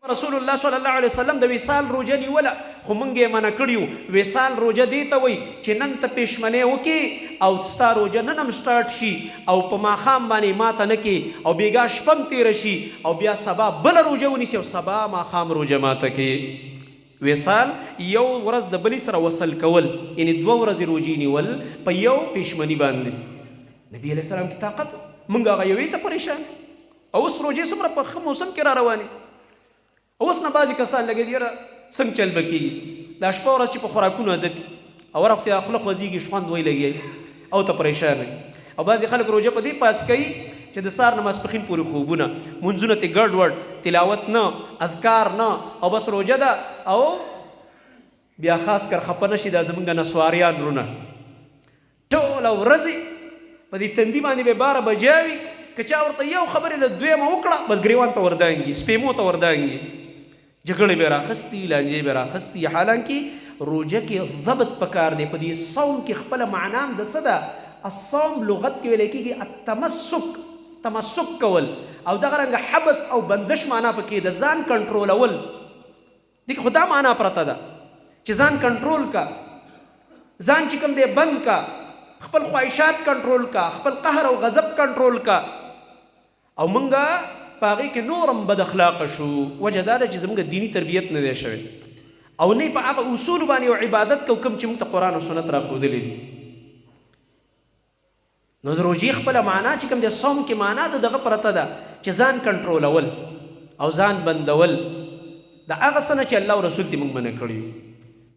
رسول الله صلی الله علیه وسلم د وصال روجه نیوله خو موږ یې منع کړي وو. وصال روجه دې ته وایي چې نن ته پېشمنۍ وکړي او ستا روجه نن هم سټارټ شي او په ماښام باندې ماته نه کړي او بېګا شپه هم تېره شي او بیا سبا بله روجه ونیسي او سبا ماښام روجه ماته کړي. وصال یو ورځ د بلې سره وصل کول، یعنې 2 ورځې روجې نیول په یو پېشمني باندې. نبي علیه السلام کې طاقت، موږ هغه یوې ته پریشان او اوس روجې څومره په ښه موسم کې را روانې. اوس نه بعضې کسان لګېدي یاره څنګه چل به کېږي، دا شپه ورځ چې په خوراکونو عادت او هر وخت خوله خوځېږي شخوند وی لګي او ته پریشان وي. او بعضې خلک روژه په دې پاس کوي چې د سهار نه ماسپښین پورې خوبونه، منځونه ترې ګډ وډ، تلاوت نه، اذکار نه، او بس روژه ده. او بیا خاص کر خفه نه شي دا زموږ نسواریان رونه ټوله ورځې په دې تندي باندې به 12 بجې وي، که چا ورته یو خبرې له دویمه وکړه بس ګریوان ته وردانګي، سپېمو ته وردانګي، جګړې به راخستي، لانجې به راخستي. حالانکې روژه کې ضبط پکار دی. په دې صوم کې خپله معنا هم د څه ده؟ الصوم لغت کې ویلی کېږي التمسک، تمسک کول، او دغه رنګه حبس او بندش معنا پکې د ځان کنټرولول. دې خو دا معنا پرته ده چې ځان کنټرول کا، ځان چې کوم دی بند کا، خپل خواهشات کنټرول کا، خپل قهر او غضب کنټرول کا. او مونږه په هغې کې نورم بد اخلاقه شو. وجه دا ده چې زموږ دیني تربیت نه دی شوی او نه په هغه اصولو باندې یو عبادت کو کوم چې موږ ته قرآن او سنت راښودلي دي. نو د روژې خپله معنا چې کوم دی صوم کې معنا د دغه پرته ده چې ځان کنټرولول او ځان بندول د هغه څه نه چې الله او رسول دې موږ منع کړي.